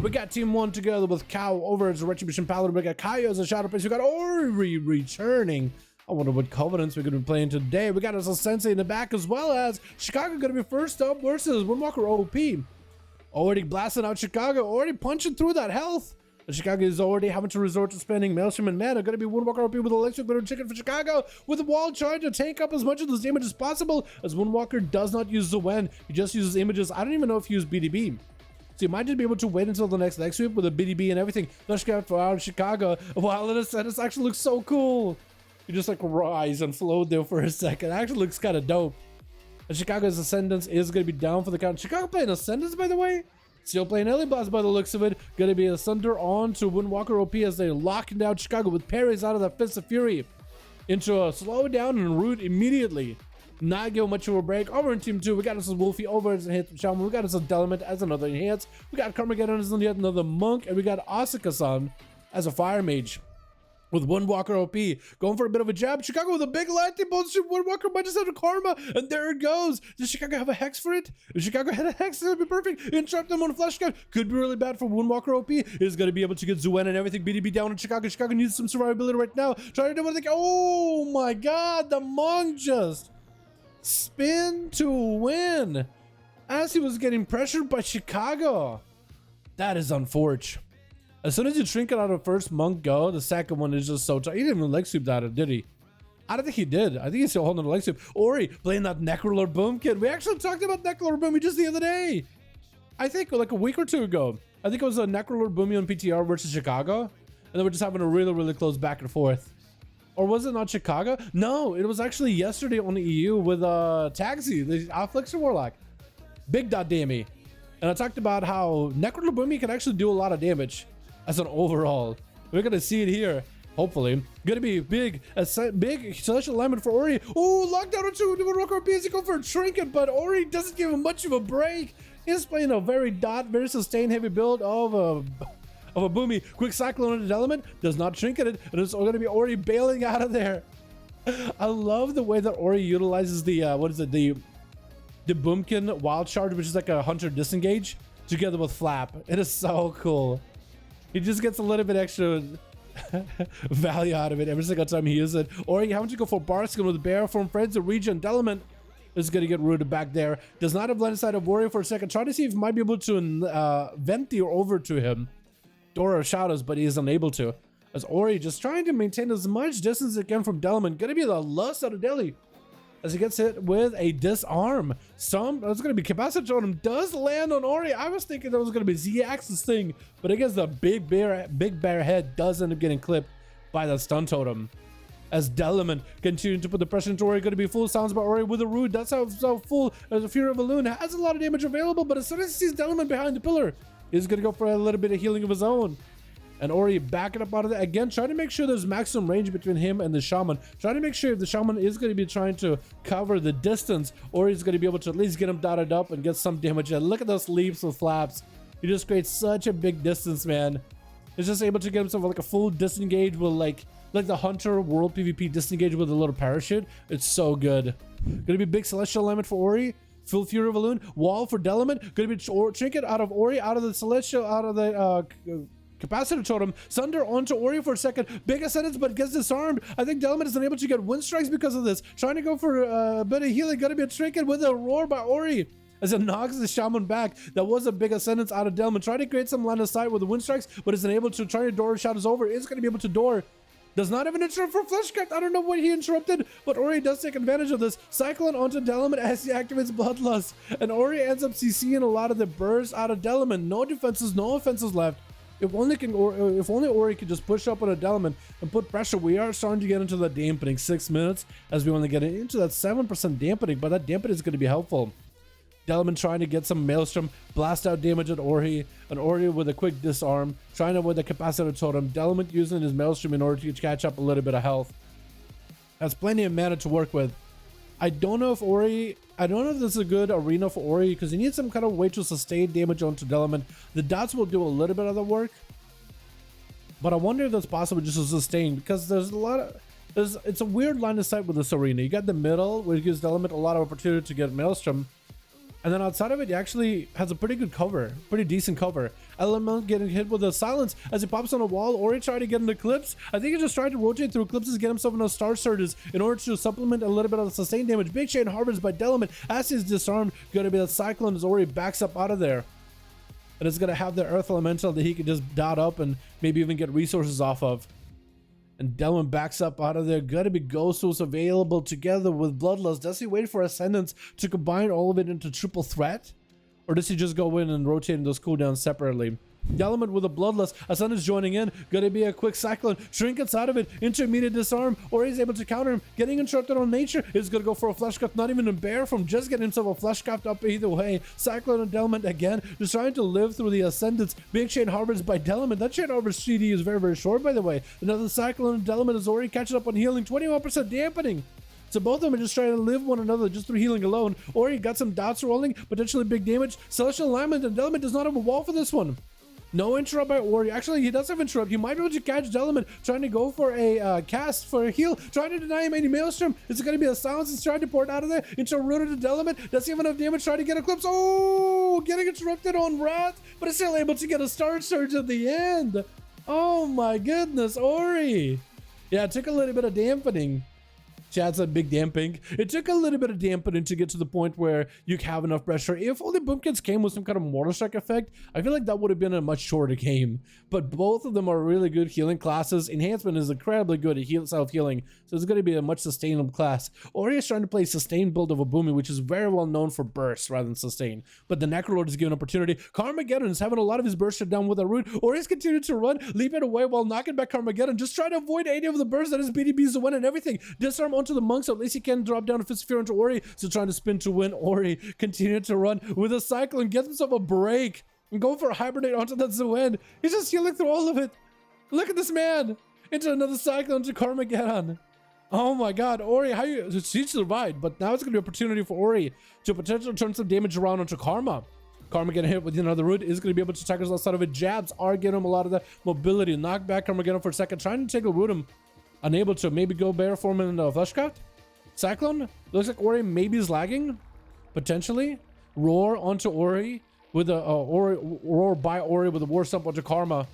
We got Team 1 together with Cow over as a Retribution Paladin. We got Kaya as a Shadow Priest. We got Ori returning. I wonder what Covenants we're going to be playing today. We got us a Sensei in the back, as well as Chicago going to be first up versus Windwalker OP. Already blasting out Chicago, already punching through that health. And Chicago is already having to resort to spending Maelstrom and mana. Going to be Windwalker OP with Electric Glitter Chicken for Chicago, with the wall trying to tank up as much of this damage as possible, as Windwalker does not use the Wen. He just uses images. I don't even know if he used BDB. So you might just be able to wait until the next leg sweep with a BDB and everything. Let's get out of Chicago. Wow, this actually looks so cool. You just like rise and float there for a second. It actually looks kind of dope. And Chicago's Ascendance is going to be down for the count. Chicago playing Ascendance, by the way. Still playing Ellie Blast by the looks of it. Going to be a Sunder on to Windwalker OP as they lock down Chicago with parries out of the Fist of Fury. Into a slow down and root immediately. Not give much of a break. Over in Team 2, we got us a Wolfie over as a hit Shaman. We got us a Delement as another enhance. We got Carmageddon as yet another Monk. And we got Asuka-san as a Fire Mage. With Windwalker OP going for a bit of a jab. Chicago with a big lightning bolt. Windwalker might just have a karma. And there it goes. Does Chicago have a hex for it? If Chicago had a hex, it would be perfect. Interrupt them on a flash cut. Could be really bad for Windwalker OP. Is going to be able to get Zuen and everything. BDB down in Chicago. Chicago needs some survivability right now. Trying to do what they can. Oh my god. The Monk just spin to win. As he was getting pressured by Chicago. That is unfortunate. As soon as you shrink it out of first Monk go, the second one is just so tough. He didn't even leg sweep that, did he? I don't think he did. I think he's still holding the leg sweep. Ori playing that Necrolord Boom kid. We actually talked about Necrolord Boom just the other day. I think like a week or two ago. I think it was a Necrolord Boomy on PTR versus Chicago. And then we're just having a really close back and forth. Or was it not Chicago? No, it was actually yesterday on the EU with Taxi, the Affliction Warlock. Big dot damage. And I talked about how Necrolord Boomy can actually do a lot of damage. As an overall, we're gonna see it here. Hopefully, gonna be big celestial alignment for Ori. Oh, lockdown into Windwalker OP as he go for a trinket, but Ori doesn't give him much of a break. He's playing a very sustained heavy build of a Boomy. Quick cyclone into element does not trinket it, and it's gonna be Ori bailing out of there. I love the way that Ori utilizes the the Boomkin wild charge, which is like a hunter disengage, together with Flap. It is so cool. He just gets a little bit extra value out of it every single time he uses it. Or how would you go for Barskin with Bear from Friends of Region? Delement is going to get rooted back there. Does not have blended side of Warrior for a second. Try to see if he might be able to vent the over to him. Dora Shadows, but he is unable to. As Ori just trying to maintain as much distance as he can from Delement. Going to be the lust out of Delhi. As he gets hit with a disarm. That's going to be capacity on him. Does land on Ori. I was thinking that was going to be Z-Axis thing, but I guess the big bear head does end up getting clipped by the stun totem. As Delement continuing to put the pressure into Ori, going to be full sounds by Ori with a root. That's how full as a Fury of a Loon has a lot of damage available, but as soon as he sees Delement behind the pillar, he's going to go for a little bit of healing of his own. And Ori backing up out of that again, trying to make sure there's maximum range between him and the Shaman. Trying to make sure if the Shaman is going to be trying to cover the distance, Ori's going to be able to at least get him dotted up and get some damage. And look at those leaps with Flaps. He just creates such a big distance, man. He's just able to get himself like a full disengage with like the Hunter World PvP disengage with a little parachute. It's so good. Gonna be big Celestial Alignment for Ori. Full Fury of a Loon. Wall for Delement. Gonna be Trinket out of Ori, out of the Celestial, out of the Capacitor Totem. Sunder onto Ori for a second. Big Ascendance, but gets disarmed. I think Delement is unable to get wind strikes because of this. Trying to go for a bit of healing. Gonna be a trinket with a roar by Ori. As it knocks the Shaman back. That was a big Ascendance out of Delement. Trying to create some line of sight with the wind strikes, but is unable to. Try to door Shadows over. Is going to be able to door. Does not have an interrupt for Flesh Cut. I don't know what he interrupted, but Ori does take advantage of this. Cyclone onto Delement as he activates Bloodlust. And Ori ends up CCing a lot of the bursts out of Delement. No defenses, no offenses left. If only Ori could just push up on a Delement and put pressure, we are starting to get into the dampening. 6 minutes as we only get into that 7% dampening, but that dampening is going to be helpful. Delement trying to get some Maelstrom, blast out damage at Ori, and Ori with a quick disarm, trying to avoid the Capacitor Totem. Delement using his Maelstrom in order to catch up a little bit of health. Has plenty of mana to work with. I don't know if this is a good arena for Ori because he needs some kind of way to sustain damage onto Delement. The dots will do a little bit of the work, but I wonder if that's possible just to sustain because there's a lot of it's a weird line of sight with this arena. You got the middle where it gives Delement a lot of opportunity to get Maelstrom, And then outside of it, he actually has a pretty good cover, pretty decent cover. Element getting hit with a silence as he pops on a wall, or he tried to get into clips. I think he just tried to rotate through eclipses to get himself into star surges in order to supplement a little bit of the sustained damage. Big chain harvest by Dalaran as he's disarmed. Gonna be the cyclone as Ori backs up out of there. And it's gonna have the earth elemental that he can just dot up and maybe even get resources off of. And Dalaran backs up out of there. Gotta be Ghost Tools available together with Bloodlust. Does he wait for Ascendance to combine all of it into triple threat? Or does he just go in and rotate those cooldowns separately? Dalaran with a Bloodlust. Ascendance joining in. Gonna be a quick cyclone. Trinkets out of it. Intermediate disarm. Or he's able to counter him. Getting interrupted on nature. Is gonna go for a Fleshcraft. Not even a bear from just getting himself a Fleshcraft up either way. Cyclone and Dalaran again. Just trying to live through the Ascendance. Big chain harvest by Dalaran. That chain harvest CD is very, very short, by the way. Another Cyclone and Dalaran is already catching up on healing. 21% dampening. So both of them are just trying to live one another just through healing alone. Ori got some dots rolling, potentially big damage. Celestial Alignment, and Dalaran does not have a wall for this one. No interrupt by Ori. Actually, he does have interrupt. He might be able to catch Dalaran, trying to go for a cast for a heal, trying to deny him any Maelstrom. It's going to be a silence. He's trying to port out of there into Rooted to Dalaran. Does he have enough damage? Trying to get Eclipse. Oh, getting interrupted on Wrath, but it's still able to get a Star Surge at the end. Oh my goodness, Ori. Yeah, it took a little bit of dampening. Chad's a big damping. It took a little bit of dampening to get to the point where you have enough pressure. If only Boomkins came with some kind of Mortal Strike effect, I feel like that would have been a much shorter game. But both of them are really good healing classes. Enhancement is incredibly good at self-healing, so it's going to be a much sustainable class. Ori is trying to play sustained build of a Boomy, which is very well known for burst rather than sustain. But the Necrolord is given opportunity. Carmageddon is having a lot of his burst shut down with a root. Ori's continuing to run, leaping away while knocking back Carmageddon. Just trying to avoid any of the bursts that his BDBs to win and everything. Disarm onto the monk, so at least he can drop down a Fist of Fear onto Ori. So trying to spin to win. Ori continuing to run with a Cyclone, gets himself a break and go for a Hibernate onto that Zuen. He's just healing through all of it. Look at this man into another Cyclone to Carmageddon. Oh my god, Ori, how you... She survived, but now it's going to be an opportunity for Ori to potentially turn some damage around onto Karma. Karma getting hit with another root is going to be able to attack us outside of it. Jabs are getting him a lot of the mobility. Knock back Carmageddon for a second, trying to take a root him. Unable to. Maybe go Bear Form in Fleshcraft. Cyclone. Looks like Ori maybe is lagging. Potentially. Roar onto Ori with a roar by Ori with a War Stomp onto Karma.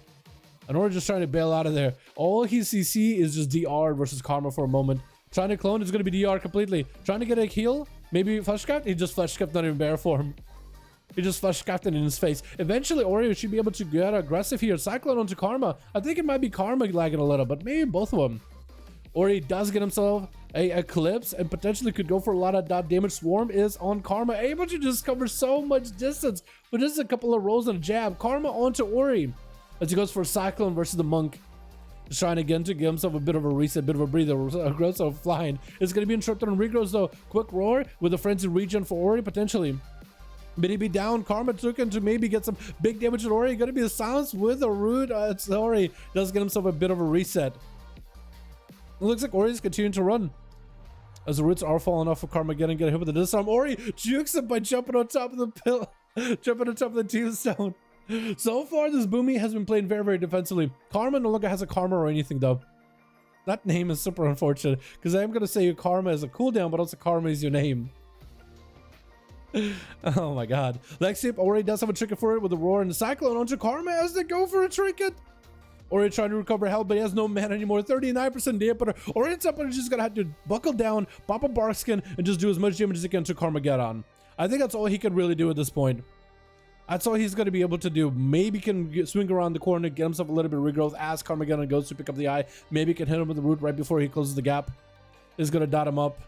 And Ori just trying to bail out of there. All he CC is just DR versus Karma for a moment. Trying to clone is going to be DR completely. Trying to get a heal. Maybe Fleshcraft. He just Fleshcraft, not even Bear Form. He just Fleshcrafted in his face. Eventually, Ori should be able to get aggressive here. Cyclone onto Karma. I think it might be Karma lagging a little, but maybe both of them. Ori does get himself a Eclipse and potentially could go for a lot of dot damage. Swarm is on Karma, able to just cover so much distance with just a couple of rolls and a jab. Karma onto Ori as he goes for Cyclone versus the Monk. Just trying again to give himself a bit of a reset, bit of a breather. Growth of flying. It's going to be interrupted on regrows though. Quick roar with a frenzy regen for Ori potentially. BDB down. Karma took him to maybe get some big damage at Ori. Going to be a silence with a root. Ori does get himself a bit of a reset. It looks like Ori's continuing to run as the roots are falling off of Carmageddon, getting hit with the disarm. Ori jukes him by jumping on top of the pill, jumping on top of the tombstone. So far, this Boomy has been playing very, very defensively. Karma no longer has a Karma or anything, though. That name is super unfortunate because I am going to say your Karma is a cooldown, but also Karma is your name. Oh my god. Lexip Ori does have a trinket for it with a roar and a Cyclone onto Karma as they go for a trinket. Ori trying to recover health, but he has no mana anymore. 39% dampener. Ori ends up just gonna have to buckle down, pop a bark skin, and just do as much damage as he can to Carmageddon. I think that's all he can really do at this point. That's all he's going to be able to do. Maybe can swing around the corner, get himself a little bit of regrowth as Carmageddon goes to pick up the eye. Maybe can hit him with the root right before he closes the gap. Is going to dot him up.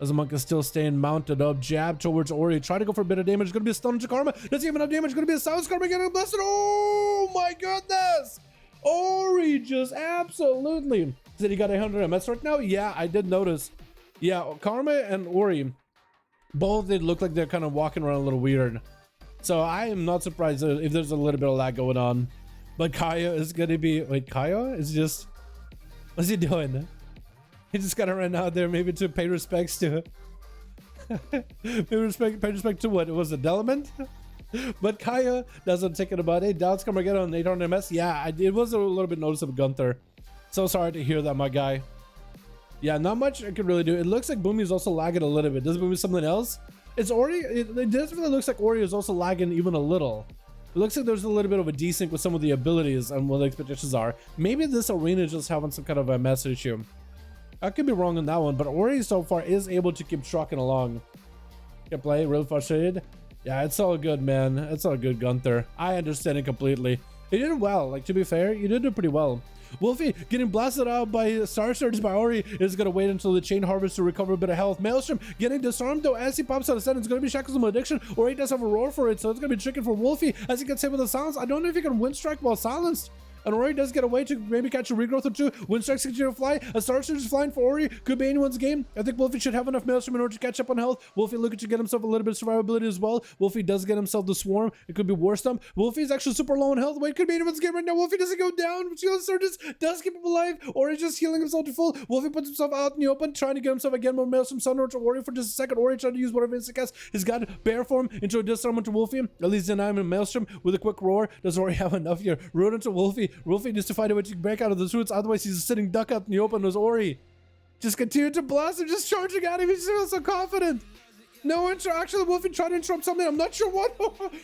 As the monk is still staying mounted up. Jab towards Ori. Try to go for a bit of damage. It's going to be a stun to Karma. Does he have enough damage? Going to be a silence. Carmageddon blessed. Oh my goodness. Ori just absolutely. Said he got 100 MS right now? Yeah, I did notice. Yeah, Karma and Ori, both they look like they're kind of walking around a little weird. So I am not surprised if there's a little bit of lag going on. But Kaya is going to be... Wait, Kaya is just... What's he doing? He just got to run out there maybe to pay respects to... pay respect to what? It was a Dalaran? But Kaya doesn't take it about 8 doubts. Come get on 800 MS. Yeah, it was a little bit noticeable, Gunther. So sorry to hear that, my guy. Yeah, not much I could really do. It looks like Boomy's also lagging a little bit. Does Boomy something else? It's Ori. It definitely looks like Ori is also lagging even a little. It looks like there's a little bit of a desync with some of the abilities and what the expectations are. Maybe this arena is just having some kind of a mess issue. I could be wrong on that one, but Ori so far is able to keep trucking along. Can play, real frustrated. Yeah, it's all good, man. It's all good, Gunther. I understand it completely. You did well. Like, to be fair, you did pretty well. Wolfie getting blasted out by Star Surge by Ori is going to wait until the Chain Harvest to recover a bit of health. Maelstrom getting disarmed though as he pops out of set. It's going to be Shackles of Malediction. Ori does have a roar for it, so it's going to be tricky for Wolfie as he gets hit with a silence. I don't know if he can wind strike while silenced. And Ori does get away to maybe catch a regrowth or two. Wind strikes continue to fly. A Star Surge is flying for Ori. Could be anyone's game. I think Wolfie should have enough Maelstrom in order to catch up on health. Wolfie looking to get himself a little bit of survivability as well. Wolfie does get himself the Swarm. It could be War Stomp. Wolfie's actually super low in health. Wait, could be anyone's game right now. Wolfie doesn't go down. Shield Surges does keep him alive. Ori just healing himself to full. Wolfie puts himself out in the open, trying to get himself again more Maelstrom Sunroar to Ori for just a second. Ori trying to use whatever instant cast. He's got Bear Form into a disarmament to Wolfie. At least deny him a Maelstrom with a quick roar. Does Ori have enough here? Road into Wolfie. Wolfie needs to find a way to break out of the roots, otherwise he's a sitting duck out in the open as Ori just continued to blast him, just charging at him. He feels so confident. No interaction. Wolfie tried to interrupt something. I'm not sure what.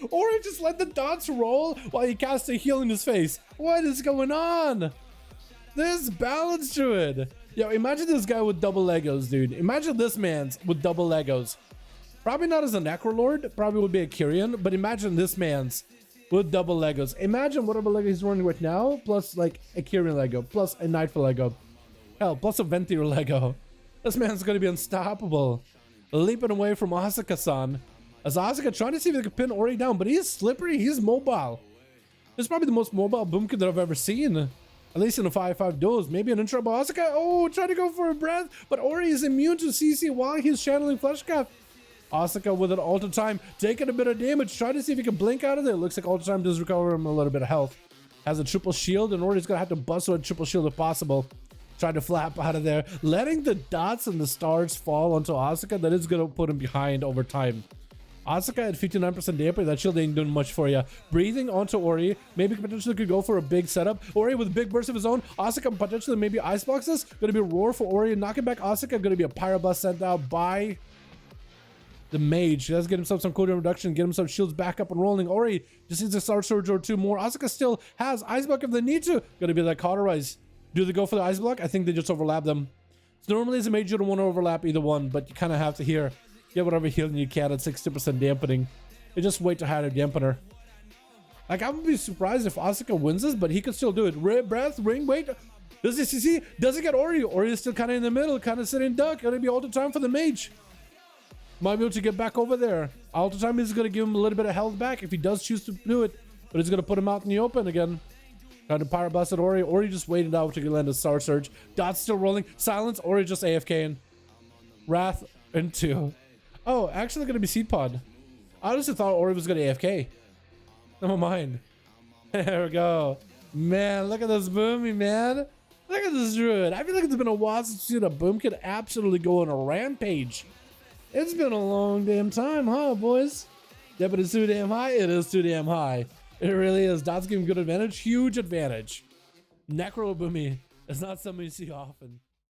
Ori just let the dots roll while he cast a heal in his face. What is going on? There's balance to it. Yo, imagine this guy with double Legos, dude. Imagine this man's with double Legos. Probably not as a Necrolord, probably would be a Kyrian, but imagine this man's with double Legos. Imagine whatever Lego he's running right now, plus like a Kyrian Lego, plus a Nightfall Lego. Hell, plus a Ventier Lego. This man's gonna be unstoppable. Leaping away from Asuka-san. As Asuka trying to see if they can pin Ori down, but he's slippery, he's mobile. This is probably the most mobile boom kid that I've ever seen. At least in the 5v5 duels. Maybe an intro by Asuka. Oh, trying to go for a breath, but Ori is immune to CC while he's channeling Fleshcraft. Asuka with an Alter Time, taking a bit of damage, trying to see if he can blink out of there. Looks like Alter Time does recover him a little bit of health. Has a triple shield, and Ori's gonna have to bust with a triple shield if possible. Trying to flap out of there, letting the dots and the stars fall onto Asuka. That is gonna put him behind over time. Asuka at 59% damper, that shield ain't doing much for you. Breathing onto Ori, maybe potentially could go for a big setup. Ori with a big burst of his own. Asuka potentially maybe Icebox this. Gonna be a roar for Ori, knocking back Asuka. Gonna be a Pyroblast sent out by the mage. He does get himself some cooldown reduction, get himself shields back up and rolling. Ori just needs a Star Surge or two more. Asuka still has Ice Block if they need to. Gonna be like Cauterize. Do they go for the Ice Block? I think they just overlap them. So normally as a mage you don't want to overlap either one, but you kind of have to here. Get whatever healing you can at 60% dampening. You just wait to hide a dampener. Like, I would be surprised if Asuka wins this, but he could still do it. Breath, ring, wait. Does he CC? Does it get Ori? Ori is still kind of in the middle, kind of sitting duck. Gonna be all the time for the mage. Might be able to get back over there. Alter Time is going to give him a little bit of health back if he does choose to do it. But it's going to put him out in the open again. Trying to Pyroblast at Ori. Ori just waited out to land a Star Surge. Dot's still rolling. Silence. Ori just AFKing. Wrath into... Oh, actually going to be Seed Pod. I honestly thought Ori was going to AFK. Never mind. There we go. Man, look at this Boomy, man. Look at this Druid. I feel like it's been a while since we've seen a Boom Kid absolutely go on a rampage. It's been a long damn time, huh, boys? Yeah, but it's too damn high. It is too damn high. It really is. Dot's giving good advantage. Huge advantage. Necro Boomy is not something you see often.